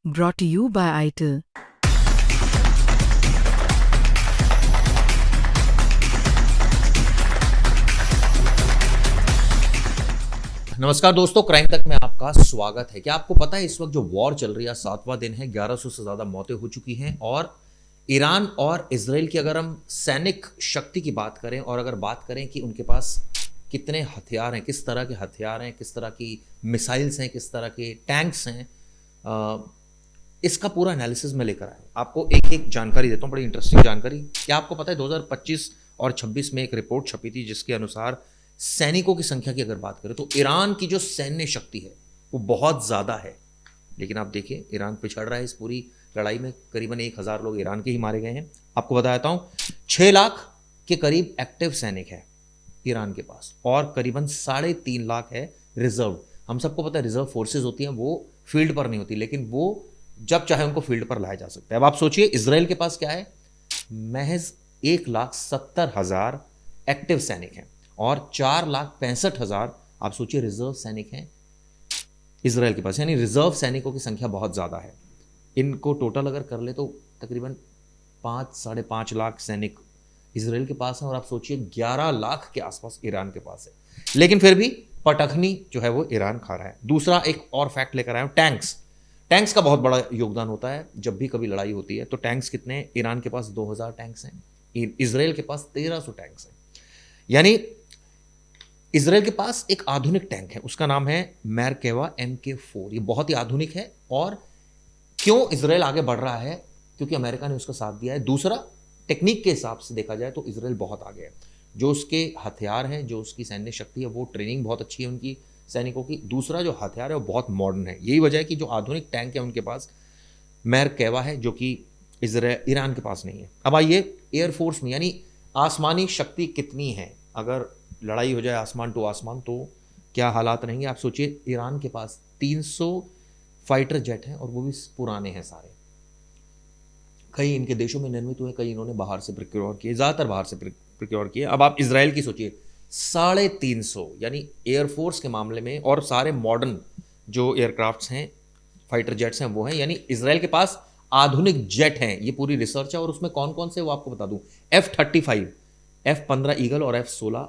Brought to you by ITIL. नमस्कार दोस्तों, crime तक में आपका स्वागत है। क्या आपको पता है इस वक्त जो वॉर चल रही है 7वां दिन है, 1100 से ज़्यादा मौतें हो चुकी हैं। और ईरान और इजराइल की अगर हम सैनिक शक्ति की बात करें और अगर बात करें कि उनके पास कितने हथियार हैं, किस तरह के हथियार हैं, किस तरह की मिसाइल्स हैं, किस तरह के टैंक्स हैं, इसका पूरा एनालिसिस मैं लेकर आया हूँ। आपको एक एक जानकारी देता हूँ, बड़ी इंटरेस्टिंग जानकारी। क्या आपको पता है 2025 और 26 में एक रिपोर्ट छपी थी जिसके अनुसार सैनिकों की संख्या की अगर बात करें तो ईरान की जो सैन्य शक्ति है वो बहुत ज़्यादा है। लेकिन आप देखिए ईरान पिछड़ रहा है इस पूरी लड़ाई में। करीबन 1000 लोग ईरान के ही मारे गए हैं। आपको बता देता हूँ 6 लाख के करीब एक्टिव सैनिक है ईरान के पास और करीबन 3.5 लाख है रिजर्व। हम सबको पता है रिजर्व फोर्सेज होती हैं, वो फील्ड पर नहीं होती, लेकिन वो जब चाहे उनको फील्ड पर लाया जा सकता है। अब आप सोचिए इजराइल के पास क्या है, महज 1,70,000 एक्टिव सैनिक हैं और 4,65,000 आप सोचिए रिजर्व सैनिक हैं इजराइल के पास। यानी रिजर्व सैनिकों की संख्या बहुत ज़्यादा है। इनको टोटल अगर कर ले तो तकरीबन 5-5.5 लाख सैनिक इजराइल के पास हैं और आप सोचिए 11 लाख के आसपास ईरान के पास है। लेकिन फिर भी पटखनी जो है वो ईरान खा रहा है। दूसरा एक और फैक्ट लेकर आया हूं, टैंक्स। टैंक्स का बहुत बड़ा योगदान होता है जब भी कभी लड़ाई होती है। तो टैंक्स कितने हैं? ईरान के पास 2000 टैंक्स हैं, इजराइल के पास 1300 टैंक्स हैं। यानी इजराइल के पास एक आधुनिक टैंक है, उसका नाम है मैरकेवा MK4। ये बहुत ही आधुनिक है। और क्यों इजराइल आगे बढ़ रहा है? क्योंकि अमेरिका ने उसका साथ दिया है। दूसरा, टेक्निक के हिसाब से देखा जाए तो इजराइल बहुत आगे है। जो उसके हथियार हैं, जो उसकी सैन्य शक्ति है, वो ट्रेनिंग बहुत अच्छी है उनकी सैनिकों की। दूसरा जो हथियार है वो बहुत मॉडर्न है। यही वजह है कि जो आधुनिक टैंक है उनके पास मैरकेवा है, जो कि ईरान के पास नहीं है। अब आइए एयरफोर्स में, यानी आसमानी शक्ति कितनी है। अगर लड़ाई हो जाए आसमान टू आसमान तो क्या हालात रहेंगे। आप सोचिए ईरान के पास 300 फाइटर जेट हैं और वो भी पुराने हैं सारे। कई इनके देशों में निर्मित हुए, कई इन्होंने बाहर से प्रोक्योर किए, ज़्यादातर बाहर से प्रोक्योर किए। अब आप इसराइल की सोचिए 350, यानी एयरफोर्स के मामले में और सारे मॉडर्न जो एयरक्राफ्ट्स हैं, फाइटर जेट्स हैं, वो हैं। यानी इसराइल के पास आधुनिक जेट हैं। ये पूरी रिसर्च है। और उसमें कौन कौन से वो आपको बता दूं, F-35, F-15 ईगल और F-16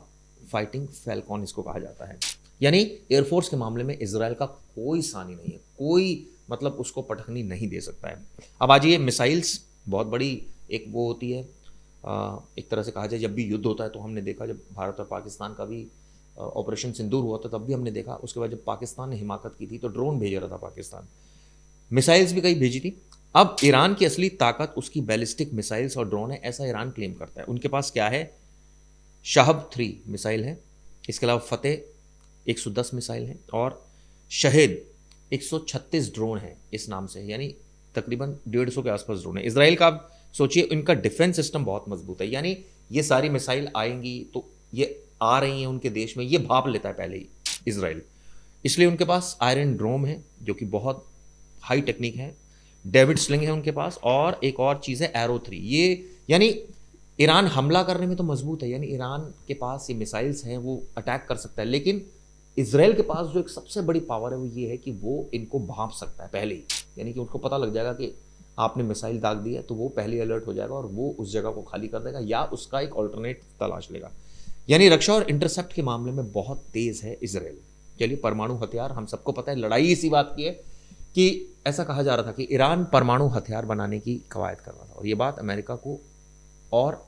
फाइटिंग फैल्कॉन इसको कहा जाता है। यानी एयरफोर्स के मामले में इसराइल का कोई सानी नहीं है, कोई मतलब उसको पटखनी नहीं दे सकता है। अब आज ये मिसाइल्स बहुत बड़ी एक वो होती है, एक तरह से कहा जाए जब भी युद्ध होता है तो हमने देखा, जब भारत और पाकिस्तान का भी ऑपरेशन सिंदूर हुआ था तब भी हमने देखा। उसके बाद जब पाकिस्तान ने हिमाकत की थी तो ड्रोन भेज रहा था पाकिस्तान, मिसाइल्स भी कई भेजी थी। अब ईरान की असली ताकत उसकी बैलिस्टिक मिसाइल्स और ड्रोन है, ऐसा ईरान क्लेम करता है। उनके पास क्या है, शहब 3 मिसाइल है, इसके अलावा फतेह 110 मिसाइल है और शहीद 136 ड्रोन है इस नाम से। यानी तकरीबन 150 के आसपास ड्रोन है। इसराइल का आप सोचिए इनका डिफेंस सिस्टम बहुत मजबूत है। यानी ये सारी मिसाइल आएंगी तो ये आ रही हैं उनके देश में, ये भाप लेता है पहले ही इसराइल। इसलिए उनके पास आयरन ड्रोम है जो कि बहुत हाई टेक्निक है। डेविड स्लिंग है उनके पास और एक और चीज़ है एरो 3। ये यानी ईरान हमला करने में तो मजबूत है, यानी ईरान के पास ये मिसाइल्स हैं, वो अटैक कर सकता है। लेकिन इसराइल के पास जो एक सबसे बड़ी पावर है वो ये है कि वो इनको भांप सकता है पहले ही। यानी कि उनको पता लग जाएगा कि आपने मिसाइल दाग दी है तो वो पहले अलर्ट हो जाएगा और वो उस जगह को खाली कर देगा या उसका एक ऑल्टरनेट तलाश लेगा। यानी रक्षा और इंटरसेप्ट के मामले में बहुत तेज है इसराइल। चलिए, परमाणु हथियार, हम सबको पता है लड़ाई इसी बात की है कि ऐसा कहा जा रहा था कि ईरान परमाणु हथियार बनाने की कवायद कर रहा था और ये बात अमेरिका को और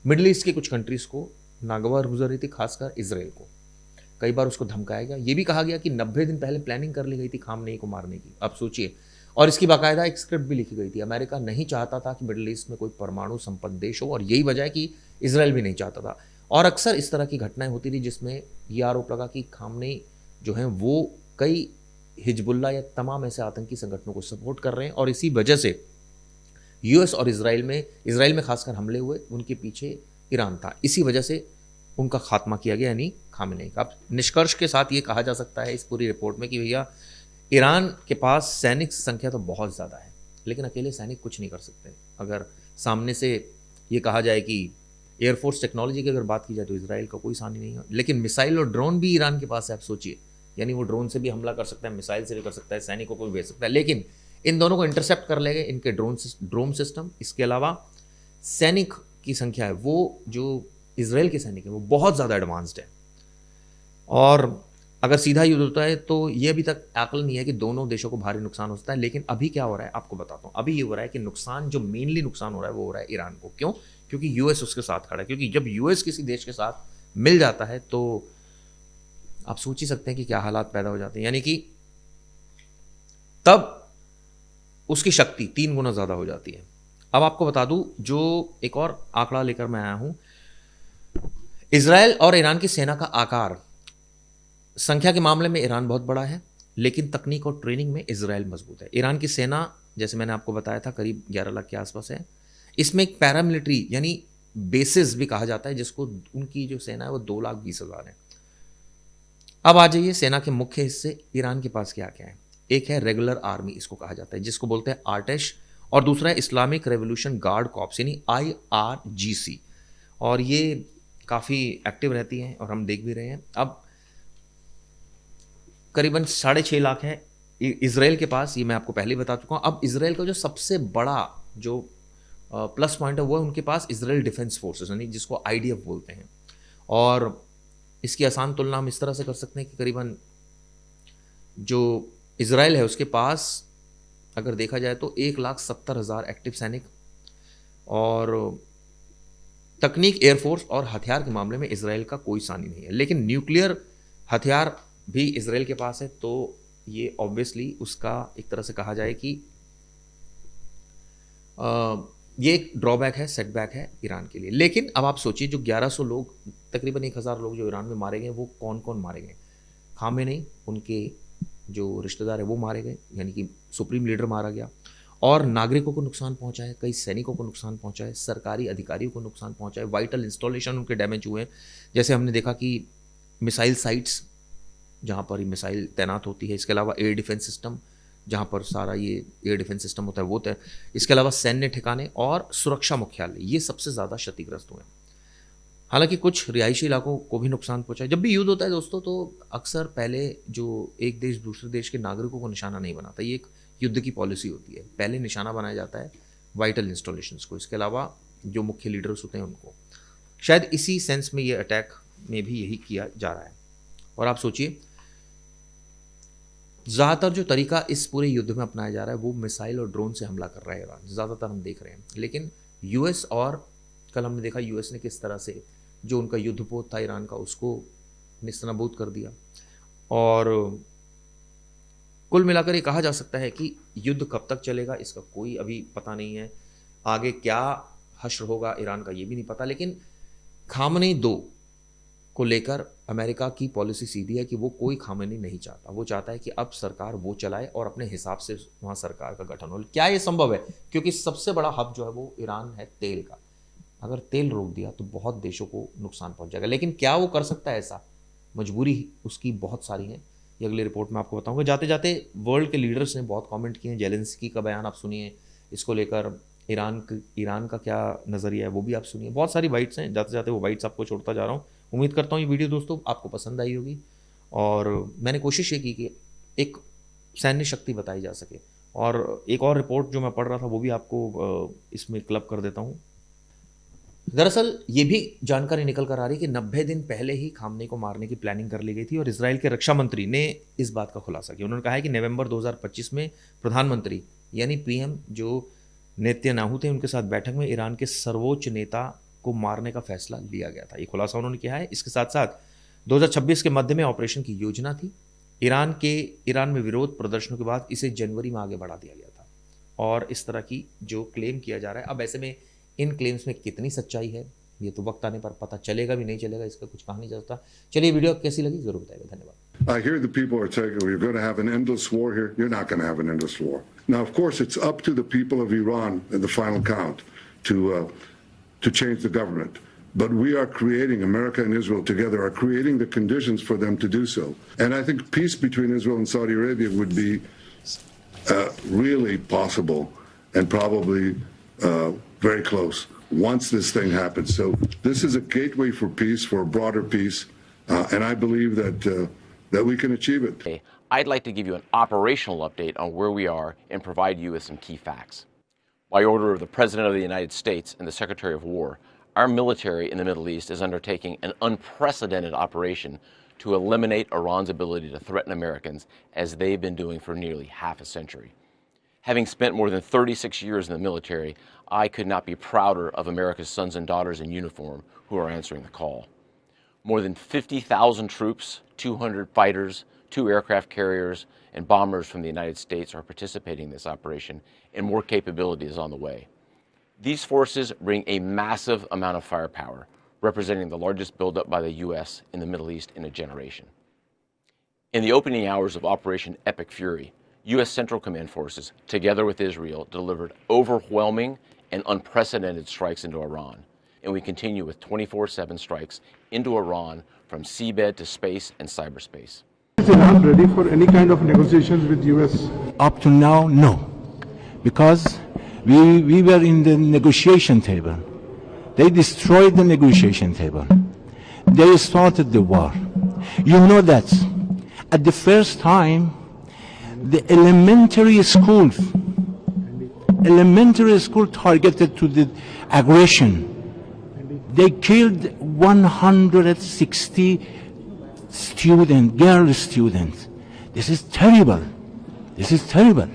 मिडल ईस्ट की कुछ कंट्रीज को नागवार गुजर रही थी, खासकर इसराइल को। कई बार उसको धमकाया गया, ये भी कहा गया कि 90 दिन पहले प्लानिंग कर ली गई थी खामनेई को मारने की। अब सोचिए, और इसकी बाकायदा एक स्क्रिप्ट भी लिखी गई थी। अमेरिका नहीं चाहता था कि मिडल ईस्ट में कोई परमाणु संपन्न देश हो और यही वजह है कि इसराइल भी नहीं चाहता था। और अक्सर इस तरह की घटनाएं होती थी जिसमें ये आरोप लगा कि खामनेई जो हैं वो कई हिजबुल्ला या तमाम ऐसे आतंकी संगठनों को सपोर्ट कर रहे हैं और इसी वजह से यूएस और इसराइल में खासकर हमले हुए, उनके पीछे ईरान था। इसी वजह से उनका खात्मा किया गया, यानी खामनेई का। अब निष्कर्ष के साथ ये कहा जा सकता है इस पूरी रिपोर्ट में कि भैया ईरान के पास सैनिक संख्या तो बहुत ज़्यादा है, लेकिन अकेले सैनिक कुछ नहीं कर सकते। अगर सामने से ये कहा जाए कि एयरफोर्स टेक्नोलॉजी की अगर बात की जाए तो इसराइल का कोई सानी नहीं है। लेकिन मिसाइल और ड्रोन भी ईरान के पास है, आप सोचिए। यानी वो ड्रोन से भी हमला कर सकता है, मिसाइल से भी कर सकता है, सैनिकों को भी भेज सकता है। लेकिन इन दोनों को इंटरसेप्ट कर लेंगे इनके ड्रोन सिस्टम। इसके अलावा सैनिक की संख्या है, वो जो इजराइल के सैनिक है वो बहुत ज़्यादा एडवांस्ड है। और अगर सीधा युद्ध होता है तो ये अभी तक आकलन नहीं है कि दोनों देशों को भारी नुकसान होता है। लेकिन अभी क्या हो रहा है आपको बताता हूँ। अभी ये हो रहा है कि नुकसान जो मेनली नुकसान हो रहा है वो हो रहा है ईरान को। क्यों? क्योंकि यूएस उसके साथ खड़ा है। क्योंकि जब यूएस किसी देश के साथ मिल जाता है तो आप सोच ही सकते हैं कि क्या हालात पैदा हो जाते हैं। यानी कि तब उसकी शक्ति 3 गुना ज़्यादा हो जाती है। अब आपको बता दूं, जो एक और आंकड़ा लेकर मैं आया हूं, इजराइल और ईरान की सेना का आकार, संख्या के मामले में ईरान बहुत बड़ा है, लेकिन तकनीक और ट्रेनिंग में इजराइल मजबूत है। ईरान की सेना, जैसे मैंने आपको बताया था, करीब 11 लाख के आसपास है। इसमें एक पैरामिलिट्री यानी बेसिस भी कहा जाता है, जिसको उनकी जो सेना है वो 2,20,000 है। अब आ जाइए सेना के मुख्य हिस्से ईरान के पास क्या क्या है। एक है रेगुलर आर्मी, इसको कहा जाता है, जिसको बोलते हैं आर्टेश, और दूसरा है इस्लामिक रेवोल्यूशन गार्ड कॉर्प्स यानी IRGC, और ये काफ़ी एक्टिव रहती हैं और हम देख भी रहे हैं। अब करीबन 6.5 लाख है इजराइल के पास, ये मैं आपको पहले ही बता चुका हूँ। अब इजराइल का जो सबसे बड़ा जो प्लस पॉइंट है वो है उनके पास इजराइल डिफेंस फोर्सेस यानी जिसको IDF बोलते हैं। और इसकी आसान तुलना हम इस तरह से कर सकते हैं कि करीबन जो इजराइल है उसके पास अगर देखा जाए तो 1,70,000 एक्टिव सैनिक, और तकनीक, एयरफोर्स और हथियार के मामले में इजराइल का कोई सानी नहीं है। लेकिन न्यूक्लियर हथियार भी इजराइल के पास है, तो ये ऑब्वियसली उसका एक तरह से कहा जाए कि ये एक ड्रॉबैक है, सेटबैक है ईरान के लिए। लेकिन अब आप सोचिए, जो 1100 लोग, तकरीबन 1000 लोग जो ईरान में मारे गए, वो कौन कौन मारे गए? खामेनेई, उनके जो रिश्तेदार है वो मारे गए, यानी कि सुप्रीम लीडर मारा गया, और नागरिकों को नुकसान पहुंचा है, कई सैनिकों को नुकसान पहुंचा है, सरकारी अधिकारियों को नुकसान पहुंचा है, वाइटल इंस्टॉलेशन उनके डैमेज हुए हैं। जैसे हमने देखा कि मिसाइल साइट्स जहाँ पर मिसाइल तैनात होती है, इसके अलावा एयर डिफेंस सिस्टम जहाँ पर सारा ये एयर डिफेंस सिस्टम होता है वो इसके अलावा सैन्य ठिकाने और सुरक्षा मुख्यालय, ये सबसे ज़्यादा क्षतिग्रस्त हुए हैं। हालांकि कुछ रिहायशी इलाकों को भी नुकसान पहुंचा है। जब भी युद्ध होता है दोस्तों, तो अक्सर पहले जो एक देश दूसरे देश के नागरिकों को निशाना नहीं बनाता, ये एक युद्ध की पॉलिसी होती है। पहले निशाना बनाया जाता है वाइटल इंस्टॉलेशंस को, इसके अलावा जो मुख्य लीडर्स होते हैं उनको। शायद इसी सेंस में ये अटैक में भी यही किया जा रहा है। और आप सोचिए, ज़्यादातर जो तरीका इस पूरे युद्ध में अपनाया जा रहा है वो मिसाइल और ड्रोन से हमला कर रहा है ईरान, ज़्यादातर हम देख रहे हैं। लेकिन यूएस, और कल हमने देखा यूएस ने किस तरह से जो उनका युद्धपोत था ईरान का उसको निस्तनाबूद कर दिया। और कुल मिलाकर ये कहा जा सकता है कि युद्ध कब तक चलेगा इसका कोई अभी पता नहीं है, आगे क्या हश्र होगा ईरान का ये भी नहीं पता। लेकिन खामेनेई 2 को लेकर अमेरिका की पॉलिसी सीधी है कि वो कोई खामेनेई नहीं चाहता, वो चाहता है कि अब सरकार वो चलाए और अपने हिसाब से वहाँ सरकार का गठन हो। क्या ये संभव है? क्योंकि सबसे बड़ा हब जो है वो ईरान है तेल का। अगर तेल रोक दिया तो बहुत देशों को नुकसान पहुंच जाएगा। लेकिन क्या वो कर सकता है ऐसा? मजबूरी उसकी बहुत सारी है, ये अगली रिपोर्ट में आपको बताऊंगा। जाते जाते वर्ल्ड के लीडर्स ने बहुत कमेंट किए हैं। जेलेंस्की का बयान आप सुनिए, इसको लेकर ईरान का क्या नज़रिया है वो भी आप सुनिए। बहुत सारी बाइट्स हैं, जाते जाते वो बाइट्स आपको छोड़ता जा रहा हूँ। उम्मीद करता हूँ ये वीडियो दोस्तों आपको पसंद आई होगी, और मैंने कोशिश ये की कि एक सैन्य शक्ति बताई जा सके। और एक और रिपोर्ट जो मैं पढ़ रहा था वो भी आपको इसमें क्लब कर देता हूँ। दरअसल ये भी जानकारी निकल कर आ रही है कि 90 दिन पहले ही खामनेई को मारने की प्लानिंग कर ली गई थी, और इजराइल के रक्षा मंत्री ने इस बात का खुलासा किया। उन्होंने कहा है कि नवंबर 2025 में प्रधानमंत्री यानी PM जो नेतन्याहू थे उनके साथ बैठक में ईरान के सर्वोच्च नेता को मारने का फैसला लिया गया था। ये खुलासा उन्होंने किया है। इसके साथ साथ 2026 के मध्य में ऑपरेशन की योजना थी। ईरान में विरोध प्रदर्शनों के बाद इसे जनवरी में आगे बढ़ा दिया गया था। और इस तरह की जो क्लेम किया जा रहा है, अब ऐसे में इन क्लेम्स में कितनी सच्चाई है ये तो वक्त आने पर पता चलेगा भी नहीं चलेगा, इसका कुछ कहा नहीं जा सकता। चलिए वीडियो कैसी लगी जरूर बताइएगा। धन्यवाद। I hear the people are saying we're going to have an endless war here. You're not going to have an endless war. Now, of course, it's up to the people of Iran in the final count to change the government. But we are creating, America and Israel together are creating the conditions for them to do so. And I think peace between Israel and Saudi Arabia would be really possible and probably very close once this thing happens. So this is a gateway for peace, for a broader peace, and I believe that we can achieve it. I'd like to give you an operational update on where we are and provide you with some key facts. By order of the President of the United States and the Secretary of War, our military in the Middle East is undertaking an unprecedented operation to eliminate Iran's ability to threaten Americans, as they've been doing for nearly half a century. Having spent more than 36 years in the military, I could not be prouder of America's sons and daughters in uniform who are answering the call. More than 50,000 troops, 200 fighters, 2 aircraft carriers, and bombers from the United States are participating in this operation, and more capability is on the way. These forces bring a massive amount of firepower, representing the largest buildup by the U.S. in the Middle East in a generation. In the opening hours of Operation Epic Fury, U.S. Central Command forces, together with Israel, delivered overwhelming and unprecedented strikes into Iran, and we continue with 24/7 strikes into Iran from seabed to space and cyberspace. Is Iran ready for any kind of negotiations with U.S.? Up to now, no, because we were in the negotiation table. They destroyed the negotiation table. They started the war. You know that at the first time, the elementary school targeted to the aggression. They killed 160 girl students. This is terrible. This is terrible.